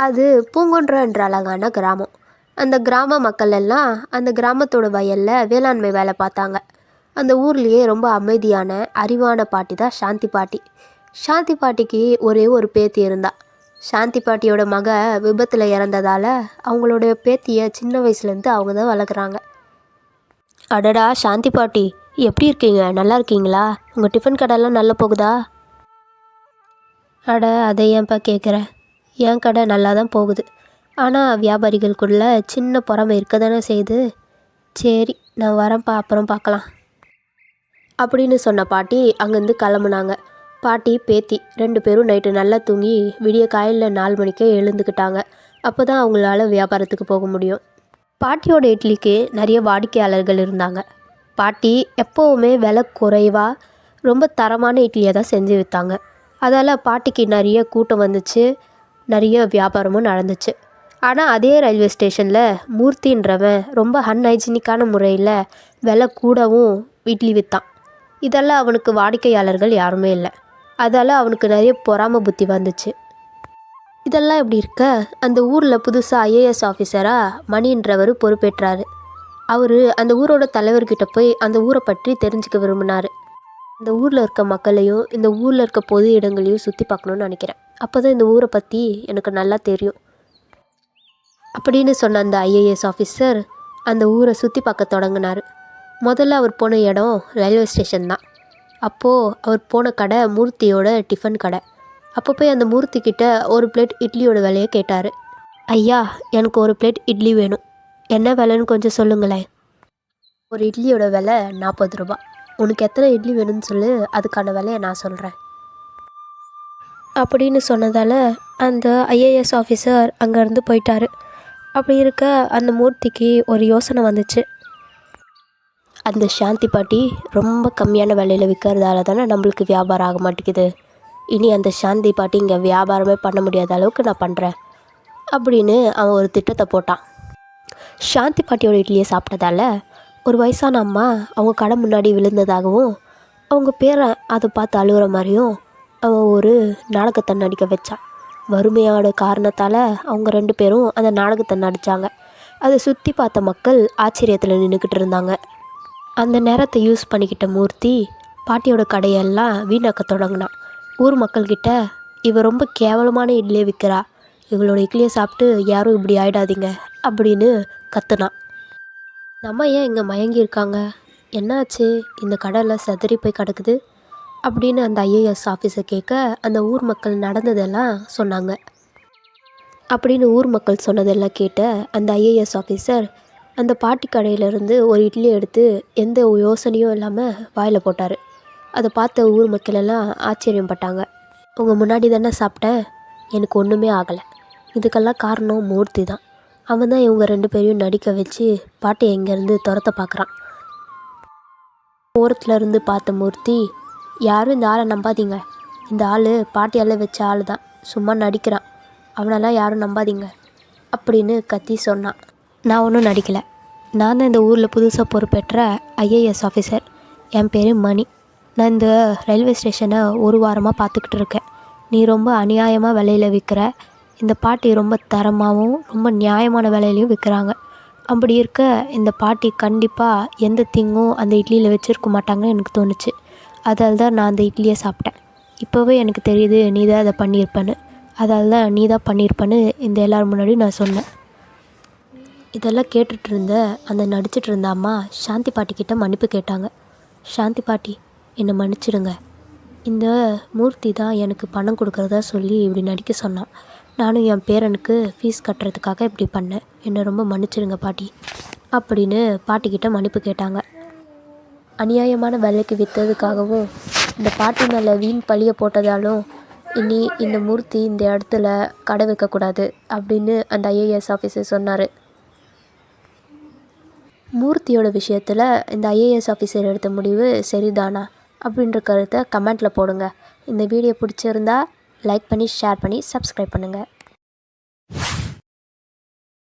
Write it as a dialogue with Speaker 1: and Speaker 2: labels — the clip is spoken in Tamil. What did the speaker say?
Speaker 1: அது பூங்குன்ற என்ற அழகான கிராமம். அந்த கிராம மக்கள் எல்லாம் அந்த கிராமத்தோட வயலில் வேளாண்மை வேலை பார்த்தாங்க. அந்த ஊர்லேயே ரொம்ப அமைதியான அறிவான பாட்டி தான் சாந்தி பாட்டி. சாந்தி பாட்டிக்கு ஒரே ஒரு பேத்தி இருந்தா. சாந்தி பாட்டியோட மக விபத்தில் இறந்ததால் அவங்களுடைய பேத்தியை சின்ன வயசுலேருந்து அவங்க தான் வளர்க்குறாங்க. அடடா சாந்தி பாட்டி, எப்படி இருக்கீங்க? நல்லா இருக்கீங்களா? உங்கள் டிஃபன் கடையெல்லாம் நல்லா போகுதா? அட அதை ஏன்ப்பா கேட்குற? என் கடை நல்லா தான் போகுது. ஆனால் வியாபாரிகளுக்குள்ள சின்ன பொறாமை இருக்க தானே செய்யுது. சரி, நான் வரேன்ப்பா, அப்புறம் பார்க்கலாம் அப்படின்னு சொன்ன பாட்டி அங்கேருந்து கிளம்புனாங்க. பாட்டி பேத்தி 2 பேரும் நைட்டு நல்லா தூங்கி விடிய காலையில் 4 மணிக்கே எழுந்துக்கிட்டாங்க. அப்போ தான் அவங்களால வியாபாரத்துக்கு போக முடியும். பாட்டியோட இட்லிக்கு நிறைய வாடிக்கையாளர்கள் இருந்தாங்க. பாட்டி எப்போவுமே விலை குறைவாக ரொம்ப தரமான இட்லியை தான் செஞ்சு விற்றாங்க. அதால் பாட்டிக்கு நிறைய கூட்டம் வந்துச்சு, நிறைய வியாபாரமும் நடந்துச்சு. ஆனால் அதே ரயில்வே ஸ்டேஷனில் மூர்த்தின்றவன் ரொம்ப அன்ஹைஜீனிக்கான முறையில் விலை கூடவும் இட்லி விற்றான். இதெல்லாம் அவனுக்கு வாடிக்கையாளர்கள் யாருமே இல்லை. அதால் அவனுக்கு நிறைய பொறாமை புத்தி வந்துச்சு. இதெல்லாம் இப்படி இருக்க அந்த ஊரில் புதுசாக ஐஏஎஸ் ஆஃபீஸராக மணின்றவர் பொறுப்பேற்றார். அவர் அந்த ஊரோட தலைவர்கிட்ட போய் அந்த ஊரை பற்றி தெரிஞ்சுக்க விரும்பினார். இந்த ஊரில் இருக்க மக்களையும் இந்த ஊரில் இருக்க பொது இடங்களையும் சுற்றி பார்க்கணுன்னு நினைக்கிறேன். அப்போ தான் இந்த ஊரை பற்றி எனக்கு நல்லா தெரியும் அப்படின்னு சொன்ன அந்த ஐஏஎஸ் ஆஃபீஸர் அந்த ஊரை சுற்றி பார்க்க தொடங்கினார். முதல்ல அவர் போன இடம் ரயில்வே ஸ்டேஷன் தான். அப்போது அவர் போன கடை மூர்த்தியோட டிஃபன் கடை. அப்போ போய் அந்த மூர்த்திக்கிட்ட ஒரு பிளேட் இட்லியோட விலையை கேட்டார். ஐயா, எனக்கு ஒரு பிளேட் இட்லி வேணும். என்ன விலைன்னு கொஞ்சம் சொல்லுங்களேன். ஒரு இட்லியோட விலை 40 ரூபா. உனக்கு எத்தனை இட்லி வேணும்னு சொல்லு, அதுக்கான விலையை நான் சொல்கிறேன் அப்படின்னு சொன்னதால் அந்த ஐஏஎஸ் ஆஃபீஸர் அங்கேருந்து போயிட்டார். அப்படி இருக்க அந்த மூர்த்திக்கு ஒரு யோசனை வந்துச்சு. அந்த சாந்தி பாட்டி ரொம்ப கம்மியான விலையில் விற்கிறதால தானே நம்மளுக்கு வியாபாரம் ஆக மாட்டேங்குது. இனி அந்த சாந்தி பாட்டி இங்கே வியாபாரமே பண்ண முடியாத அளவுக்கு நான் பண்ணுறேன் அப்படின்னு அவன் ஒரு திட்டத்தை போட்டான். சாந்தி பாட்டியோட இட்லியை சாப்பிட்டதால ஒரு வயசான அம்மா அவங்க கடை முன்னாடி விழுந்ததாகவும் அவங்க பேரை அதை பார்த்து அழுகிற மாதிரியும் அவன் ஒரு நாடகத்தை நடிக்க வச்சான். வறுமையோட காரணத்தால் அவங்க 2 பேரும் அந்த நாடகத்தை நடித்தாங்க. அதை சுற்றி பார்த்த மக்கள் ஆச்சரியத்தில் நின்றுக்கிட்டு இருந்தாங்க. அந்த நேரத்தை யூஸ் பண்ணிக்கிட்ட மூர்த்தி பாட்டியோட கடையெல்லாம் வீணாக்க தொடங்கினான். ஊர் மக்கள்கிட்ட இவ ரொம்ப கேவலமான இட்லியை விற்கிறா, இவளோட இட்லியை சாப்பிட்டு யாரும் இப்படி ஆகிடாதீங்க அப்படின்னு கத்துனான். நம்ம ஏன் இங்கே மயங்கியிருக்காங்க? என்னாச்சு? இந்த கடையில் செதறி போய் கிடக்குது அப்படின்னு அந்த ஐஏஎஸ் ஆஃபீஸர் கேட்க அந்த ஊர் மக்கள் நடந்ததெல்லாம் சொன்னாங்க. அப்படின்னு ஊர் மக்கள் சொன்னதெல்லாம் கேட்ட அந்த ஐஏஎஸ் ஆஃபீஸர் அந்த பாட்டி கடையிலேருந்து ஒரு இட்லி எடுத்து எந்த யோசனையும் இல்லாமல் வாயில் போட்டார். அதை பார்த்த ஊர் மக்கள் எல்லாம் ஆச்சரியப்பட்டாங்க. உங்கள் முன்னாடி தானே சாப்பிட்டேன், எனக்கு ஒன்றுமே ஆகலை. இதுக்கெல்லாம் காரணம் மூர்த்தி தான். அவன் தான் இவங்க 2 பேரையும் நடிக்க வச்சு பாட்டி எங்கேருந்து துரத்த பார்க்குறான். ஓரத்தில் இருந்து பார்த்த மூர்த்தி, யாரும் இந்த ஆளை நம்பாதீங்க, இந்த ஆள் பாட்டியால் வச்ச ஆள் தான், சும்மா நடிக்கிறான், அவனெல்லாம் யாரும் நம்பாதீங்க அப்படின்னு கத்தி சொன்னான். நான் ஒன்றும் நடிக்கலை, நான் தான் இந்த ஊரில் புதுசாக பொறுப்பேற்ற ஐஏஎஸ் ஆஃபீஸர். என் பேர் மணி. நான் இந்த ரயில்வே ஸ்டேஷனை ஒரு வாரமாக பார்த்துக்கிட்டு இருக்கேன். நீ ரொம்ப அநியாயமாக விலையில் விற்கிற. இந்த பாட்டி ரொம்ப தரமாகவும் ரொம்ப நியாயமான விலையிலையும் விற்கிறாங்க. அப்படி இருக்க இந்த பாட்டி கண்டிப்பாக எந்த தீங்கும் அந்த இட்லியில் வச்சுருக்க மாட்டாங்கன்னு எனக்கு தோணுச்சு. அதால் தான் நான் அந்த இட்லியை சாப்பிட்டேன். இப்போவே எனக்கு தெரியுது நீ தான் அதை பண்ணியிருப்பேன்னு. அதால் தான் நீ தான் பண்ணியிருப்பேன்னு இந்த எல்லோரும் முன்னாடி நான் சொன்னேன். இதெல்லாம் கேட்டுட்டு இருந்த அந்த நடிச்சிட்டு இருந்த அம்மா சாந்தி பாட்டிக்கிட்ட மன்னிப்பு கேட்டாங்க. சாந்தி பாட்டி, என்னை மன்னிச்சிடுங்க. இந்த மூர்த்தி தான் எனக்கு பணம் கொடுக்குறதா சொல்லி இப்படி நடிக்க சொன்னான். நானும் என் பேரனுக்கு ஃபீஸ் கட்டுறதுக்காக இப்படி பண்ணேன். என்னை ரொம்ப மன்னிச்சிடுங்க பாட்டி அப்படின்னு பாட்டிக்கிட்ட மன்னிப்பு கேட்டாங்க. அநியாயமான விலைக்கு விற்றதுக்காகவும் இந்த பாட்டி மேலே வீண் பழியை போட்டதாலும் இனி இந்த மூர்த்தி இந்த இடத்துல கடை வைக்கக்கூடாது அப்படின்னு அந்த ஐஏஎஸ் ஆஃபீஸர் சொன்னார். மூர்த்தியோட விஷயத்தில் இந்த ஐஏஎஸ் ஆஃபீஸர் எடுத்த முடிவு சரிதானா அப்படின்ற கருத்தை கமெண்ட்டில் போடுங்க. இந்த வீடியோ பிடிச்சிருந்தா லைக் பண்ணி ஷேர் பண்ணி சப்ஸ்கிரைப் பண்ணுங்கள்.